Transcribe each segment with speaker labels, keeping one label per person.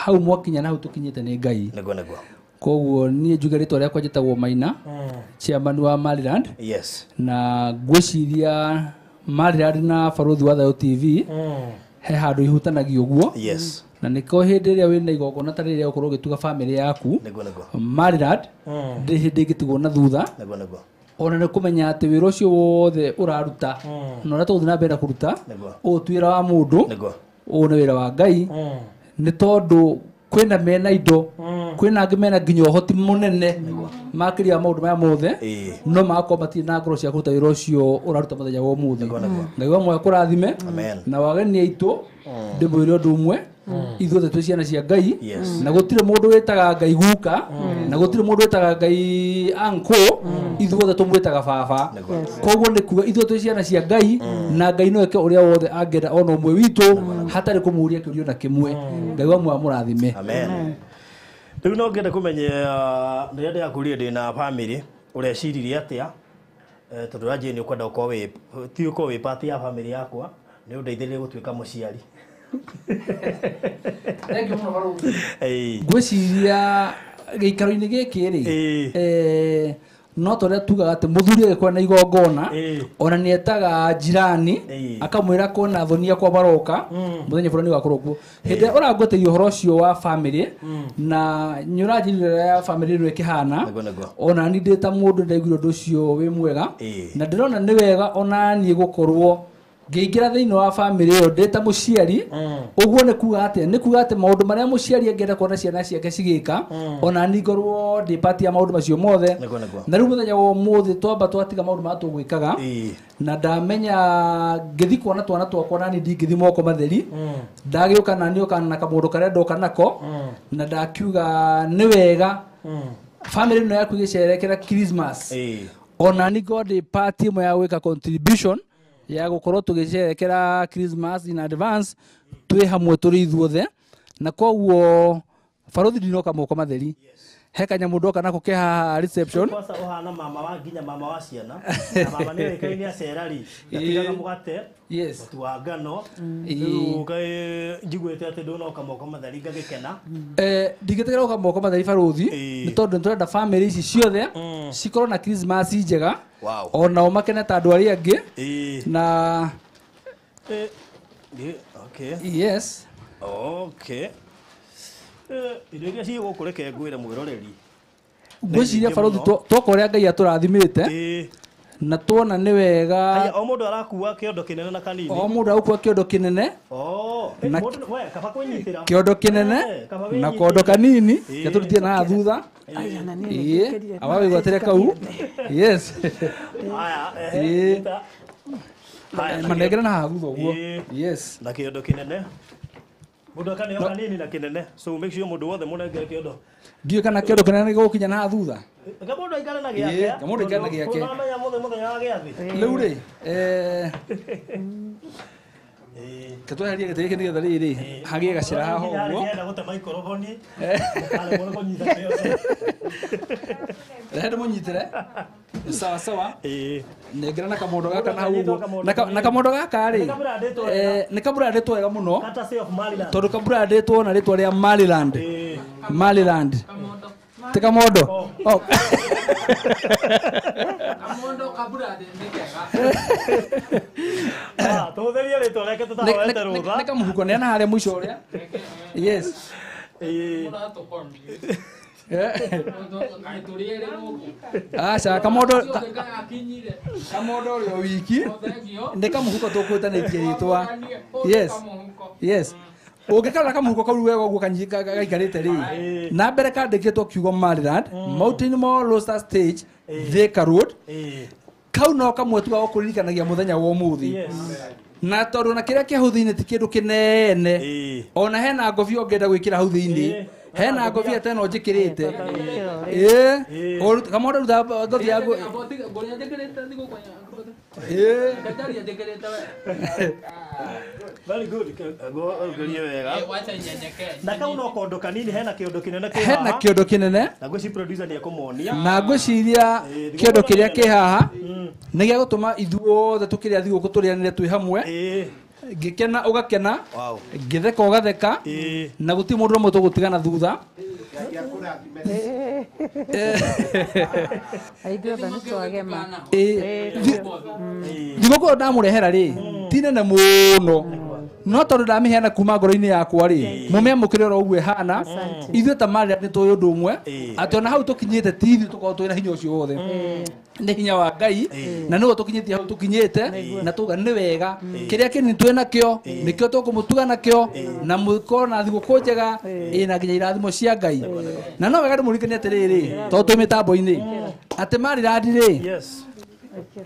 Speaker 1: hau mwakinya na hau tukinyite ni Ngai
Speaker 2: Nego.
Speaker 1: koguo nie njuge ritwa riakwa njitagwo Maina chairman wa Mariland
Speaker 2: Yes.
Speaker 1: na ngwiciria Mariland na Baruthi wa Thayo TV he handu ihutanagio guo
Speaker 2: Yes.
Speaker 1: na niko hindi ria wina igongona ta riria ukorwo gituga family yaku
Speaker 2: Nego.
Speaker 1: Mariland ndi hindi ngitugwo na thutha
Speaker 2: Nego.
Speaker 1: ona nä kå menya atä wä ra å cio wothe å raruta na å rä a tå gå thiä na mbere kå ruta å tuä ra wa må ndå å nä wä ra wa Ngai nä tondå kwä na mena indo kwä na angä mena nginya å hoti må nene makä ria maå ndå maya mothe no magakorwo matirä na ngoro cia kå ruta wä ra å cio å raruta må thenya wa må thä Ngai wa mwe kå rathime na wageni aitå ndä mwä re å ndå umwe ithuothe twä ciana cia Ngai na gå tirä må ndå wä taga Ngai guka na gå tirä må ndå wä taga Ngai anko ithuothe tå mwä taga baba koguo nä kuga ithuothe twä ciana cia Ngai na Ngai no eke å rä a wothe angenda ona å mwe witå hatarä kå må ria kä rio na kä mwe Ngai wa mwe amå rathime
Speaker 2: rä u no ngende kå menye rä rä a ndä akå rire ndä na bamĩrĩ å reciririe atä a tondå ranjä nä å kwenda ti å korwo wä pati ya bamĩrĩ yakwa nä å ndeithä rä gå tuä ka må ciari
Speaker 1: ngwiciria gĩikaro-inĩ gĩkĩ rĩ no tondũ tugaga atĩ mũthuri agĩkorwo na igongona ona nĩ etaga jirani akamwĩra kwona thoni akwa baroka mũthenya fulani wakorwo kuo hĩndĩ ĩrĩa ũrangweteria ũhoro ũcio wa family na nĩ ũranjĩrire ya family ĩno ĩkĩhana ona ni ndĩ ta mũndũ ndaiguire ũndũ ũcio wĩ mwega na ndĩrona nĩ wega ona niĩ gũkorwo ngĩingĩra thĩinĩ wa family ĩyo ndĩ ta mũciari ũguo nĩ kuga atĩ maũndũ marĩa mũciari angĩenda kuona ciana ciake cigĩka ona ni ngorwo ndĩ part ya maũndũ macio mothe na rĩu mũthenya wa ũmũthĩ twamba twatiga maũndũ marĩa tũgwĩkaga na ndamenya ngĩthi kuona twana twakwa nani ndingĩthi moko matheri ndagĩũka na nĩũka na kamũndũ karĩa ndoka nako na ndakiuga nĩ wega family ĩno yaku ĩgĩcerekera Christmas ona ni ngorwo ndĩ part ĩmwe ya gwĩka contribution ya gukorwo tugicerekera Christmas in advance twi hamwe turi ithuothe na koguo Baruthi ndinoka moko matheri he kanyamå ndoka nako ke haha reception
Speaker 2: kwanza uhana mama wa nginya mama wa ciana na mama nä wĩkaine acera ri gatigaga mũgate mũtu wa ngano rĩu njiguĩte atĩ ndũnoka moko matheri ngagĩkena
Speaker 1: ndingĩtĩkĩra gũka moko matheri Baruthi nĩ tondũ nĩtũrenda family ici ciothe cikorwo na Christmas njega onao makene ta andũ arĩa angĩ na yes
Speaker 2: irio iria ciĩ gũkũ reke ngwĩre mwĩroreri
Speaker 1: ngwĩciria Baruthi twoka ũrĩa Ngai atũrathimĩte na tuona nĩ wega
Speaker 2: o mũndũ arakua kĩondo kĩnene na kanini
Speaker 1: o mũndũ arakua kĩondo kĩnene
Speaker 2: kaba kwĩnyitĩra
Speaker 1: kĩondo kĩnene na kondo kanini gatũrutie na thutha awawĩgwatĩre kau yes manengere na haha thutha ũguo yes
Speaker 2: na kĩondo kĩnene mũndũ akaneo kanini na kĩnene so make sure mũndũ wothe mũnengere kĩondo
Speaker 1: ngiũka na kĩondo kĩnene gĩgũkinya na thutha
Speaker 2: mũndũ aikare na gĩake
Speaker 1: mũndũ aikare na gĩake
Speaker 2: ũramenya mũthenya wa gĩathĩ
Speaker 1: rĩu rĩ katweherie gĩtĩ gĩkĩ nĩgetha rĩrĩ hagĩe gacĩra haha ũguo
Speaker 2: ndĩrenda gũte maikoroboni kale mũno kũnyita kĩondo
Speaker 1: rehe ndĩmũnyitĩre sawa sawa nengera na kamondo gaka na hau ũguo na kamondo gaka rĩ nĩ kabrandĩtwo wega mũno tondũ kabrandĩtwo na rĩtwa rĩa Mariland ti kamondo
Speaker 3: kamondo kabrandĩ nĩ kega
Speaker 2: tũhũthĩrie rĩtwa rĩake tũtahoete rũtha
Speaker 1: nĩ kamũhuko nĩ ana harĩa mũico ũrĩa yes aca kamondo ũrĩa wiki nĩ kamũhuko tũkwĩtanĩtie rĩtwa yes ũngĩkara kamũhuko kau wega ũguo gaikarĩte rĩ na mbere kandĩkĩtwo kiugo Mariland Mountain Mall Roster Stage Thika Road kau no kamwe tu gagũkũririkanagia mũthenya wa ũmũthĩ na tondũ na kĩrĩa kĩhau thĩinĩ ti kĩndũ kĩnene ona hena ngobia ũngĩenda gwĩkĩra hau thĩinĩ hena ngobia ta ĩno njĩkĩrĩte kamondo ruta ngothi ya
Speaker 2: very good ngerie wega na kau no kondo kanini hena kĩondo kĩnene
Speaker 1: na
Speaker 2: ngwĩci producer nĩ ekũmonia
Speaker 1: na ngwĩciria kĩondo kĩrĩa kĩ haha nĩ gĩa gũtũma ithuothe tũkĩrĩa thigũkũ tũrĩanĩre twĩ hamwe ngikena ugakena ngitheka ugatheka na guti mundu umwe tugutigana thutha
Speaker 4: aithio thani twagema
Speaker 1: thigũkũ ndamũrehera rĩ ti nene mũno no tondu ndamiheana kuma ngoro-inĩ yakwa rĩ mũmĩamũkĩre oro ũguo ĩhana ithuĩ ta marĩ nĩ tũĩ ũndũ ũmwe atĩ ona hau tũkinyĩte ti ithuĩ tũkorwo twĩna hinya ũcio wothe nĩ hinya wa Ngai na nĩguo tũkinyĩtie hau tũkinyĩte na tuga nĩ wega kĩrĩa kĩnini twĩ nakĩo nĩkĩo tũkũmũtuga nakĩo na mũkorwo na thigũkũ njega ĩna nginya irathimo cia Ngai na no wega ndĩmũririkanie atĩrĩrĩ tondũ twĩ mĩtambo-inĩ atĩ Maryland rĩ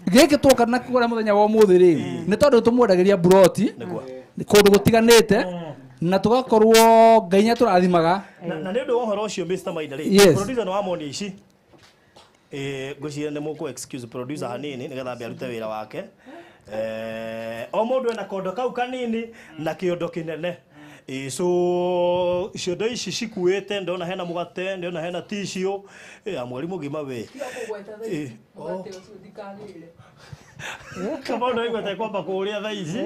Speaker 1: gĩkĩ tũka na kũrĩa mũthenya wa ũmũthĩ rĩ nĩ tondũ tũmwendagĩria mburoti kũndũ gũtiganĩte na tugakorwo Ngai nĩ atũrathimaga
Speaker 2: na nĩ ũndũ wa ũhoro ũcio Mr. Maina rĩ producer nĩ wamonia ici ngwĩciria nĩ mũkũ excuse producer hanini nĩgetha ambe arute wĩra wake o mũndũ ena kondo kau kanini na kĩondo kĩnene so ciondo ici cikuĩte ndona hena mũgate ndona hena tissue mweri mũgima we kama ndo igwete kwamba kuria thaa ici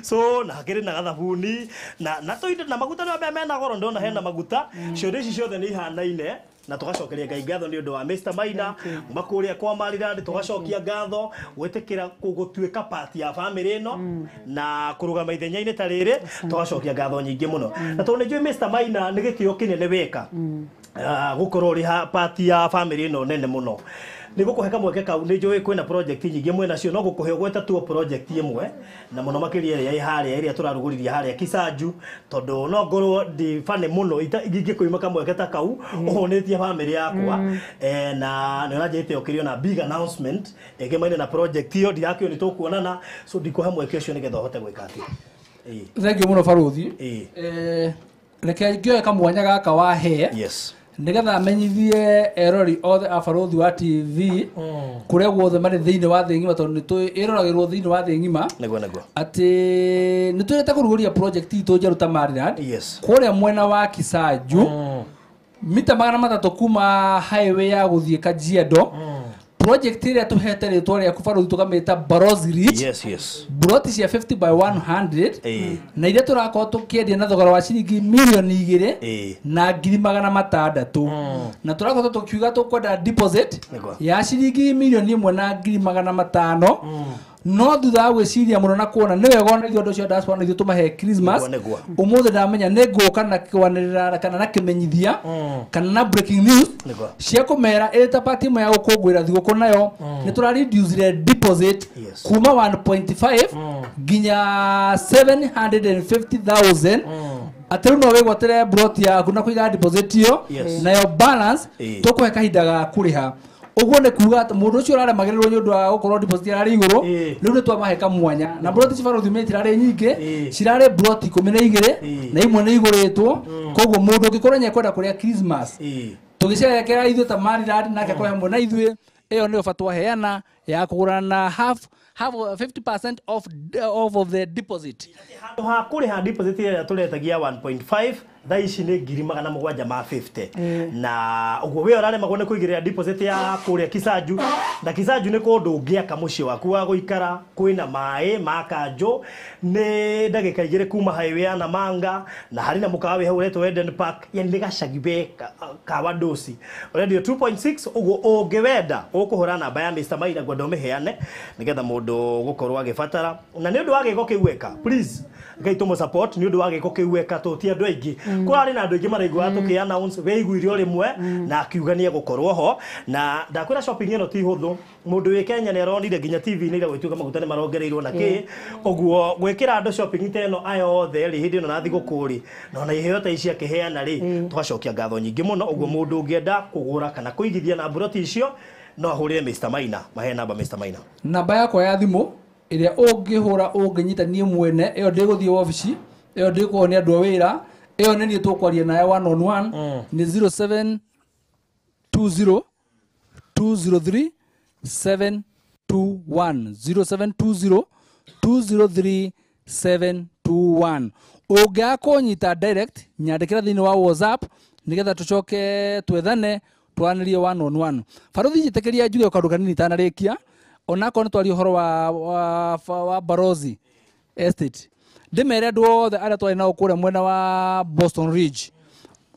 Speaker 2: so na hakiri na gathabuni na toinde na maguta no mena goro ndona hena maguta ciondo ici ciothe nĩ ihanaine na tugacokeria Ngai ngatho nĩ ũndũ wa Mr. Maina makuria kwa Maryland tugacokia ngatho gwĩtĩkĩra gũtuĩka part ya family ĩno na kũrũgama ithenya-inĩ ta rĩrĩ tugacokia ngatho nyingĩ mũno na tondũ nĩnjũĩ Mr. Maina nĩ gĩtĩo kĩnene weka gũkorwo ũrĩ part ya family ĩno nene mũno nĩ gũkũhe kamweke kau nĩ njũĩ kwĩna project nyingĩ mwĩ nacio no gũkũhe ũgweta tu project ĩmwe na mũno makĩria ĩrĩa harĩa ĩrĩa tũrarugũriria harĩa Kisanju tondũ no ngorwo ndi fane mũno ingĩkũima kamweke ta kau ũhũnĩtie family yakwa na nĩ ũranjĩte ũkĩrio na big announcement ĩgĩmaine na project ĩyo ndirakĩo nĩ tũkuonana so ndikũhe mweke ũcio nĩgetha ũhote gwĩka atĩ
Speaker 1: thank you mũno baruthi reke ngĩoe kamwanya gaka wahe nĩgetha amenyithie erori othe a baruthi wa TV kũrĩa guothe marĩ thĩinĩ wa thĩ ng'ima tondũ nĩ ĩroragĩrwo thĩinĩ wa thĩ ng'ima atĩ nĩ twĩrĩte kũrugũria project itũ njerũ ta Maryland kũrĩa mwena wa Kisanju mita 300 kuma highway ya gũthiĩ Kajiado project ĩrĩa tũhete rĩtwa rĩa kubaruthi tukamĩta Barozi Reach buroti cia 50 by 100 na iria tũrakorwo tũkĩendia na thogora wa ciringi milioni 2 na 600,000 na tũrakorwo tũkiuga tũkwenda deposit ya ciringi milioni 1 na 500,000 no thutha wa gwĩciria mũno na kuona nĩ wega ona ithuĩ andũ cio diaspora na ithuĩ tũmahe Christmas ũmũthĩ ndamenya nĩ ngũka na kĩwanĩrĩra kana na kĩmenyithia kana na breaking news cia kũmera ĩrĩ ta party ĩmwe ya gũkũngũĩra thigũkũ nayo nĩ tũrareduce deposit kuma 1.5 nginya 750,000 atĩ rĩu no wĩgwatĩre buroti yaku na kũiga deposit ĩyo nayo balance tũkũhe kahinda ga kũrĩha ũguo nĩ kuuga atĩ mũndũ ũcio ũraremagĩrĩrwo nĩ ũndũ wa gũkorwo deposit yarĩ igũrũ rĩu nĩ twamahe kamwanya na buroti cibaruthi itirarĩ nyingĩ cirarĩ buroti 12 na imwe nĩ igũrĩtwo koguo mũndũ ũngĩkorwo nĩekwenda kũrĩa Christmas tũgĩcerekera ithuĩ ta Maryland nake kwa hamwe na ithuĩ ĩyo nĩyo bata waheana ya kũgũrana na half 50% of the deposit
Speaker 2: ha kũrĩha deposit ĩrĩa tũretagia 1.5 thaa ici nĩ 750 na ũguo we ũraremagwo nĩ kũigĩrĩra deposit ya kũrĩa Kisanju na Kisanju nĩ kũndũ ũngĩaka mũciĩ waku wa gũikara kwĩna maĩ ma Kanjũ nĩ ndagĩka 2 kuma highway ya Namanga na harĩ na mũkawa wĩ hau ũretwo Eden Park yani nĩ gacagi ka Wadosi ũrendio 2.6 ũguo ũngĩwenda ũkũhũra namba ya Mr. Maina ngwenda ũmĩheane nĩgetha mũndũ gũkorwo agĩbatara na nĩ ũndũ wa gĩko kĩu weka please Ngai tũmũ support nĩ ũndũ wa gĩko kĩu weka tũti andũ aingĩ kũrarĩ na andũ aingĩ maraigua tũkĩ announce weiguire o rĩmwe na akiuga nĩ egũkorwo ho na ndakwĩra shopping ĩno ti hũthũ mũndũ wĩ Kenya nĩ aronire nginya TV-inĩ ĩrĩa gwĩtuĩka maguta nĩ marongereirwo na kĩ ũguo gwĩkĩra andũ shopping ta ĩno aya othe rĩ hĩndĩ ĩno na thigũkũ rĩ na ona iheo ta ici akĩheana rĩ tũgacokia ngatho nyingĩ mũno ũguo mũndũ ũngĩenda kũgũra kana kũigithia na buroti icio no ahũrĩre Mr. Maina mahe namba Mr. Maina
Speaker 1: namba yakwa ya thimũ ĩrĩa ũngĩhũra ũngĩnyita niĩ mwene ĩyo ndĩgũthiĩ wabici ĩyo ndĩkuohwo nĩ andũ a wĩra ĩyo nĩ niĩ tũkwaria nayo 1 on 1 nĩ 0720 203 721 0720 203 721 ũngĩaga kũnyita direct nyandĩkĩra thĩinĩ wa WhatsApp nĩgetha tũcoke twethane twanĩrie 1 on 1 baruthi njĩtĩkĩria njuge kaũndũ kanini itanarĩkia onako ntwari horo wa Barozi Estate ndimere andu othe aria twari nao kuria mwena wa Boston Ridge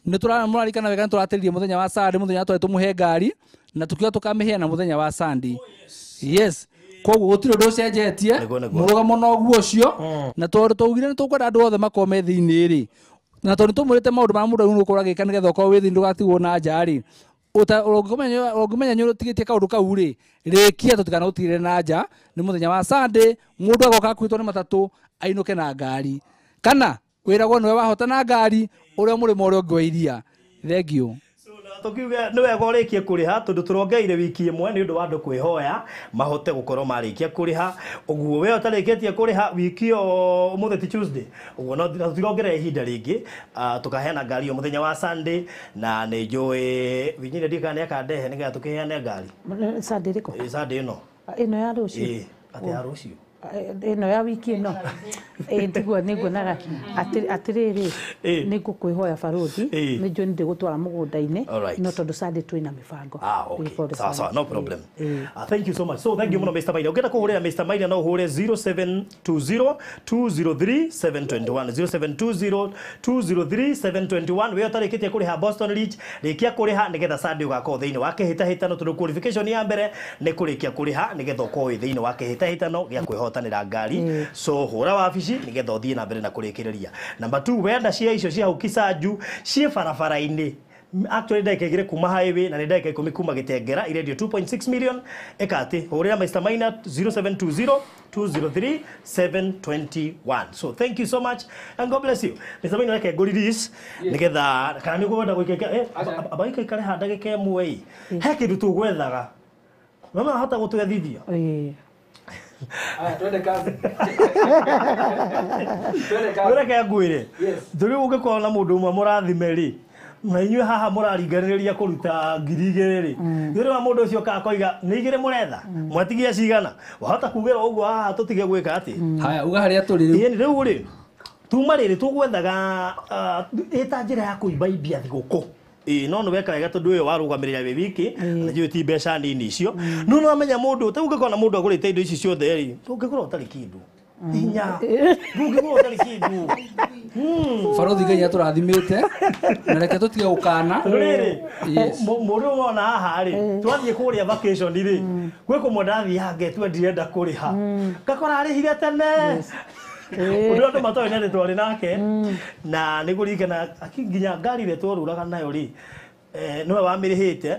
Speaker 1: nituramurarikana wega niturateririe muthenya wa Sunday muthenya twari tumuhe ngari na tukiwa tukamiheana muthenya wa Sunday yes koguo gutire ndu cenjetie murugamo noguo ucio na tugire nitukwenda andu othe makome thiini ri na tondu tumurite maundu ma mundu nu kuragika nigetha ukorwo wi thi ndugatigwo na njari ungimenya nyoro tigitie kaundu kau ri rikia tutikana utigire na nja ni muthenya wa Sunday mundu agoka kwitwo ni matatu ainuke na ngari kana wiragwo niwe wahota na ngari uria muri mo uri ngwairia thank you
Speaker 2: tukiuga ni wega urikie kuriha tondu turongeire wiki imwe ni undu wa andu kwihoya mahote gukorwo marikia kuriha uguo we utarikitie kuriha wiki o umuthi ti Tuesday uguo no tutirongere ihinda ringi tukaheana ngari o muthenya wa Sunday na ni njui winyire ndikane akandehe nigetha tukiheane ngari
Speaker 4: Sunday riko
Speaker 2: Sunday no
Speaker 4: ino ya rucio
Speaker 2: ati ya rucio
Speaker 4: ino ya wiki ino ndigwo niguonaga atiriri nigukwihoya baruthi ni njui ndi gutwara mugunda-ini no tondu Sunday twina mibango
Speaker 2: okay sawa no problem thank you so much so thank you muno Mr. Maina ungenda kuhuria Mr. Maina no uhure 0720 203 721 0720 we utarikitie kuriha Boston Ridge rikia kuriha nigetha Sunday ugakorwo thiini wa kihitahitano tondu qualification ya mbere ni kurikia kuriha nigetha ukorwo thiini wa kihitahitano gia kwihotanira ngari so hura wabici nigetha uthie na mbere na kurikiriria number 2 wenda cia icio cia ukisanju cie barabara-ini actually ndeka igire kuma highway na ndeka 10 kuma Gitengera iredio 2.6 million ekati hurira Mr. Maina 0720 203 721 so thank you so much and God bless you Mr. Maina reke nguriris nigetha kana ni gwenda gwikeka abaika ikare handa gike mwe he kindu tugwethaga mama hata gutwethithia
Speaker 1: twende kazi
Speaker 2: twende ngwire thuri ungikora na mundu umwe murathimeri na inywe haha muraringaniriria kuruta ngiri igiri yuri wa mundu ucio kakoiga ni igiri muretha mwatigia cigana wahota kugira uguo haha tutige gwika ati
Speaker 1: haya uga haria turi
Speaker 2: riu ri tuma riri tugwethaga eta njira ya kuibaibia thiguku no no weka wega tondu uyu warugamirira we wiki na jiwe ti mbeca nini icio no no amenya mundu ungikora na mundu agurite indo ici ciothe ri ungikora utari kindu inya ungikora utari kindu
Speaker 1: Barothi Ngai aturathimite na reke tutige ukana
Speaker 2: riri mundu wona haha ri twathie kuria vacation ri gwe kumondathi hange twendirenda kuriha gakora arihire tene undu andu matoe nene twari nake na nigurikana akinginya ngari ile twaruraga nayo ri niwe wamirihite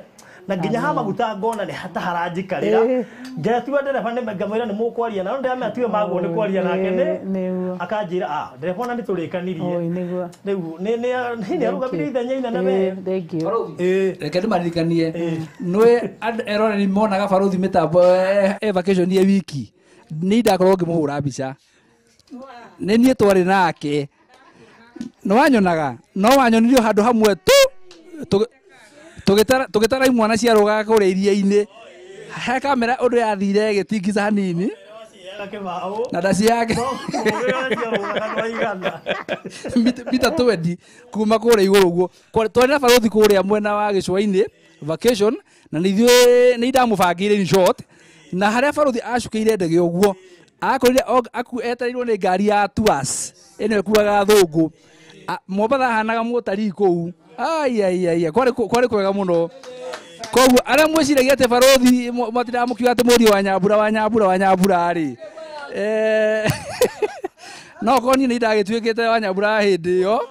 Speaker 2: na nginya ha maguta ngona ni hata haranjikarira ngetua ndereba ni ngamwira ni mukwaria na ndame atiwe magwo ni kwaria nake ni akanjira ndereba ni turikanirie riu ni arugamire ithenya inene we
Speaker 4: thank you
Speaker 1: reke ndimaririkanie nwe eroreri monaga barothi mitambo vacation ye wiki ni ndakorwo ngimuhura mbica ni nie twari nake no wanyonaga no wanyonirio handu hamwe tu tugitara imwana cia rugaga kuria iria-ini he kamera undu yathire gitingiza hanini na ndaci yake mita 20 kuma kuria iguru guo twari na barothi kuria mwena wa Gicua-ini vacation na ni ndamubangire in short na haria barothi acukeire ndege uguo akorire etereirwo ni ngari ya Tours ene kuaga thungu Mombatha hanaga mutari kuu ai kwari kwega muno koguo aria mwiciragia ati barothi matiramukiuga ati murio wa Nyambura ri no koni ni ndagituikite wa Nyambura hindi yo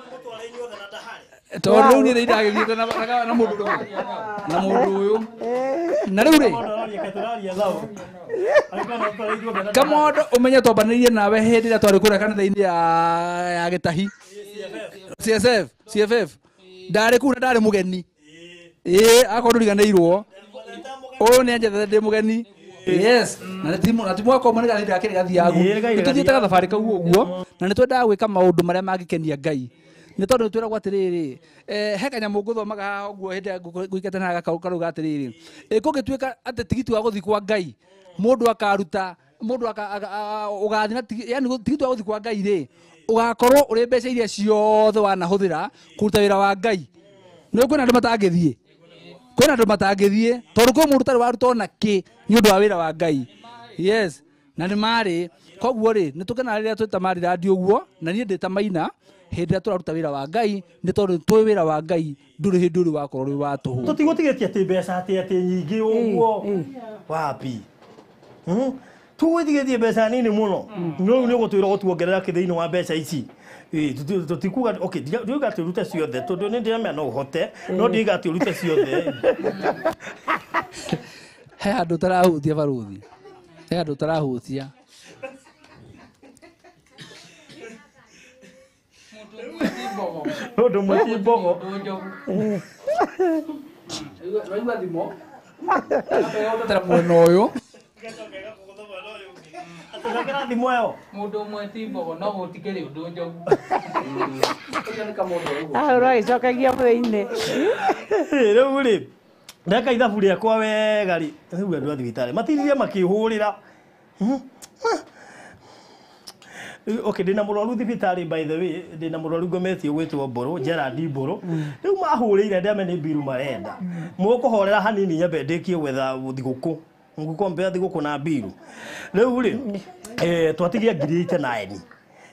Speaker 1: tondu ni ndagithiite na mundu uyu na riu ri Kamondo umenye twambanirie nawe hindi ria twari kuria kanitha-ini ya Gitahi CFF ndari kuna ndari mugeni akorwo riganirwo uyu ni anjethe ndi mugeni yes na timu akoma ni gathira kiri gathiagu nituthiite gathabari kau uguo na nitwendaga gwika maundu maria mangikenia Ngai ni tondu twiragwo atiriri he kanyamu nguthomaga uguo hindi guikete na gakaruga atiriri kungituika ati tigiti wa guthi kwa Ngai mundu akaruta mundu ugathina yani tigiti wa guthi kwa Ngai ri ugakorwo uri mbeca iria ciothe wanahuthira kuruta wira wa Ngai no kwina andu matangithie tondu kwi mundu tari waruta ona ki ni undu wa wira wa Ngai Yes. Na nĩ marĩ koguo rĩ nĩ tũkena rĩrĩa twĩta marĩ radio ũguo na niĩ ndĩ ta Maina hĩndĩ ĩrĩa tũraruta wĩra wa Ngai nĩ tondũ twĩ wĩra wa Ngai ndũrĩ hĩndĩ ũrĩ wakorwo wĩ wa tũhũ.
Speaker 2: Tũtigũtigĩtie atĩ mbeca atĩ nyingĩ ũguo wapi. Tũgũtigĩtie mbeca nini mũno. No nĩ ũgũtwĩra gũtuongerera thĩinĩ wa mbeca ici. Tũtikuga okay ndiuga atĩ ũrute ciothe tondũ nĩ ndĩramenya no ũhote no ndiuga atĩ ũrute ciothe.
Speaker 1: He handũ tarahutia baruthi. He handũ tarahutia.
Speaker 2: Mũndũ mwĩti mbogo.
Speaker 1: Raigua thimo. Tara mwena ũyũ.
Speaker 2: Atũcokera thimo ĩyo.
Speaker 3: Mũndũ mwĩti mbogo no gũtikĩrĩ ũndũ njogu.
Speaker 4: Ũragĩcokagia thĩinĩ.
Speaker 2: Rĩu rĩ ndeka ithabu rĩakwa wega rĩ rĩu andũ a thibitarĩ matirire makĩhũrĩra. Okay, ndina mũrwaru thibitarĩ by the way, ndina mũrwaru ngometio gwĩtwo Mbũrũ, Gerard Mbũrũ. Rĩu mahũrĩire ndame nĩ biru marenda. Mũkũhorera hanini nyambe ndĩkie gwetha thigũkũ. Ngũkombea thigũkũ na biru. Rĩu rĩ twatigia ngiri 89.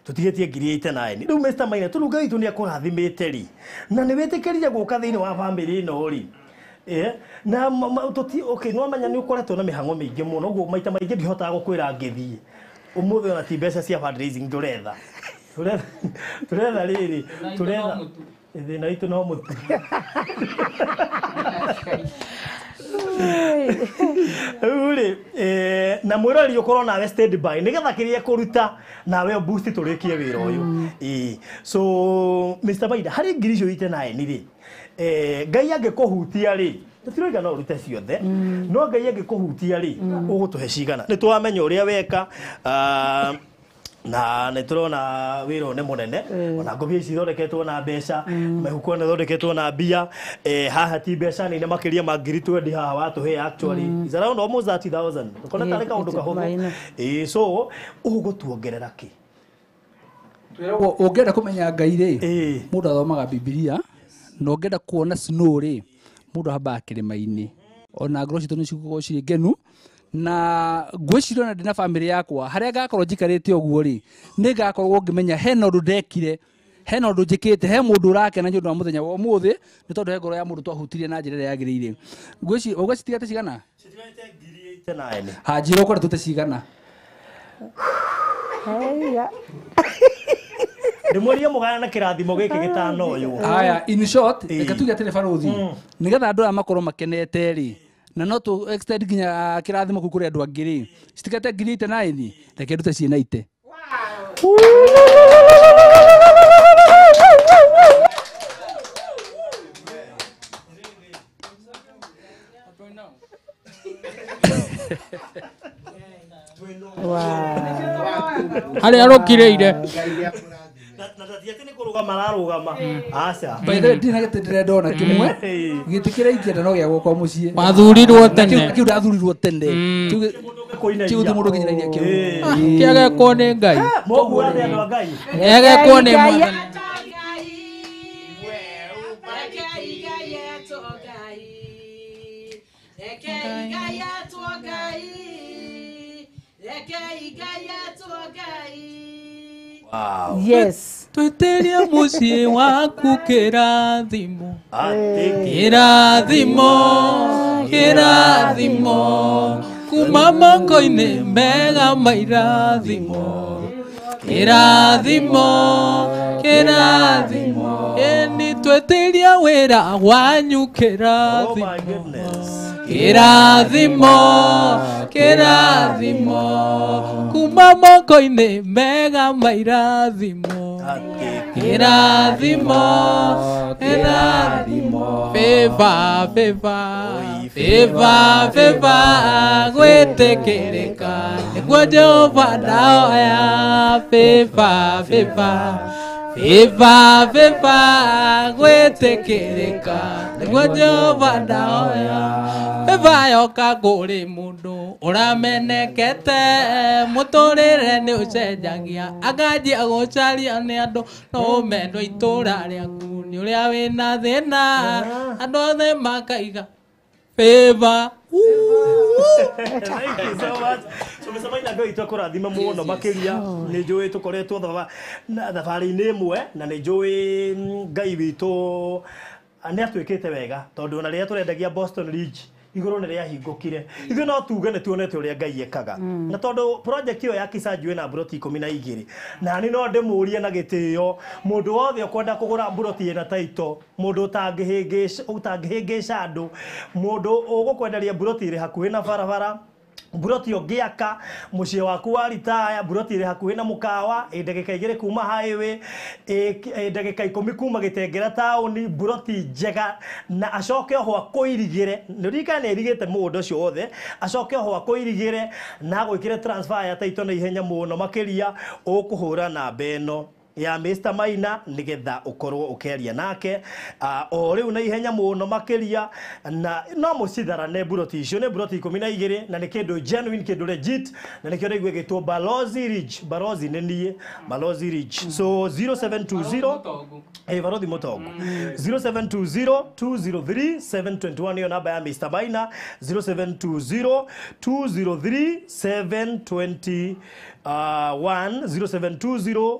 Speaker 2: Tutigetie ngiri 89. Rĩu Mr. Maina tũruga itu nĩ akũrathimĩte rĩ. Na nĩ wĩtĩkĩrire gũka thĩinĩ wa family ĩno rĩ. Na okay no menya nĩ ũkoretwo na mĩhang'o mĩingĩ mũno ũguo maita maingĩ ndihotaga gũkwĩra ngĩthiĩ. Ũmũthĩ ona ti mbeca cia fundraising tũretha rĩrĩ tũretha thĩna witũ no mũtu. Rĩu na mwĩrori ũkorwo nawe stand by nĩgetha kĩrĩa kũruta nawe boost tũrĩkie wĩra ũyũ. So Mr. Maina harĩ ngiri icio 89 rĩ Ngai angĩkũhutia rĩ tũtiroiga no ũrute ciothe no Ngai angĩkũhutia rĩ ũgũtũhe cigana. Nĩ twamenya ũrĩa weka na nĩ tũrona wĩra nĩ mũnene ona ngũbia ici ithondeketwo na mbeca mahuko nĩ ithondeketwo na mbia haha ti mbeca nene makĩria ma ngiri 20 haha watũhe actually is around almost 30,000 ũkona tarĩ kaũndũ kahũthũ. So ũgũtuongerera kĩ
Speaker 1: ũngĩenda kũmenya Ngai rĩ mũndũ athomaga Biblia na ũngĩenda kuona snow rĩ mũndũ hambaga kĩrĩma-inĩ ona ngoro citũ nĩ cigũkorwo cirĩ ngenu na ngwĩciria na ndĩ na bamĩrĩ yakwa harĩa ngakorwo njikarĩte ũguo rĩ nĩ ngakorwo ngĩmenya hena ũndũ ndekire hena ũndũ njĩkĩte he mũndũ ũrakena nĩ ũndũ wa mũthenya wa ũmũthĩ nĩ tondũ he ngoro ya mũndũ twahutirie na njĩra ĩrĩa yagĩrĩire. Ngwĩciria ũgacitigate cigana
Speaker 2: citigate ngiri 89
Speaker 1: hanjira ũkoretwo te cigana
Speaker 2: ndĩmũrie mũgaya na kĩrathimo gĩkĩ gĩtano ũyũ.
Speaker 1: Haya in short reka tuge atĩ nĩ barothi nĩgetha andũ aya makorwo makenete rĩ na no tu extend nginya kĩrathimo kũu kũrĩ andũ angĩ rĩ citigate ngiri 89 reke ndute ciĩ 90.
Speaker 3: Harĩa arũkĩrĩire
Speaker 2: na tatiati nĩ kũrũgama ararũgama aca
Speaker 1: by the way ndina gĩtĩ ndĩrendona kĩmwe gĩtĩ kĩrĩa ingĩenda no gĩa gwakwa mũciĩ
Speaker 3: wathurirwo tene
Speaker 1: kĩu ndathurirwo tene kĩu ti mũndũ nginyĩrĩria kĩu
Speaker 3: kĩagekwo nĩ Ngai
Speaker 2: mũguo atĩ andũ a Ngai
Speaker 3: kĩagekwo nĩ Mwathani.
Speaker 2: Wow.
Speaker 4: Yes.
Speaker 3: Tweteria mũciĩ waku kĩrathimo kĩrathimo kĩrathimo kuma moko-inĩ mega ma irathimo kĩrathimo kĩrathimo ĩni tweteria wĩra wanyu kĩrathimo kĩrathimo kĩrathimo kuma moko-inĩ mega ma irathimo kĩrathimo kĩrathimo favor favor favor gwĩtĩkĩrĩka nĩguo Jehova ndahoya favor favor favor favor gwĩtĩkĩrĩka nĩguo Jehova ndahoya favor yoka kũrĩ mũndũ ũramenekete mũtũrĩre nĩ ũcenjagia akanjia gũcaria nĩ andũ no ũmendwo itũũra rĩaku nĩ ũrĩa wĩna thĩna andũ othe makaiga favor.
Speaker 2: Thank you so much. Tumesema Ngai twakurathima muno makiria ni njui tukoretwo thabari-ini imwe na ni njui Ngai witu ni atwikite wega tondu na riria turendagia Boston Ridge iguru ni ria hingukire ithu no tuge ni tuonete uria Ngai ekaga na tondu project iyo ya Kisanju na buroti 12 na ni no ndimurie na gitio mundu wothe ukwenda kugura buroti ina taito mundu utangihingisha andu mundu ugukwenderia buroti iri hakuhi na barabara buroti ogiaka mucie waku wa ritaya buroti iri hakuhi na mukawa ndagika 2 kuma highway ndagika 10 kuma Gitengera town buroti njega na acoke ho akoirigire ndirika ne irigite mundu ucio wothe acoke ho akoirigire na gwikire transfer ya taito na ihenya muno makiria ukuhura na beno ya Mr. Maina nigetha ukorwo ukeria nake o riu na ihenya muno makiria na no mucitharane buroti icio ne buroti 12 na ni kindu genuine kindu legit na ni kindu igwetwo Balozi Ridge Balozi nenie Balozi Ridge so 0720 Barothi Mutongo 0720 203 721 yo namba ya Mr. Maina 0720 203 721 0720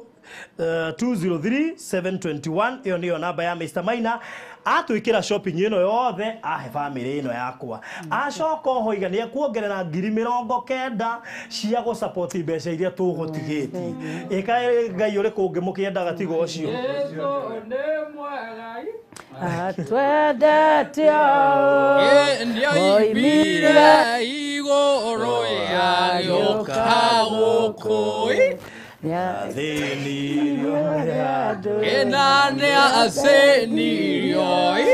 Speaker 2: 203 721 iyo niyo namba ya Mr. Maina atwikira shopping ino yothe ahe family ino yakwa acoka ho igania kuongerera 90,000 cia go support mbeca iria tugutigiti eka Ngai uri kungimukienda gatigo ucio
Speaker 4: atwendetio
Speaker 3: oimire iguru ya gioka gukui Enane asenioi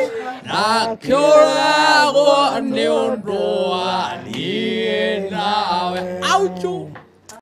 Speaker 3: na kyora go ne ondoa ni nawe auchu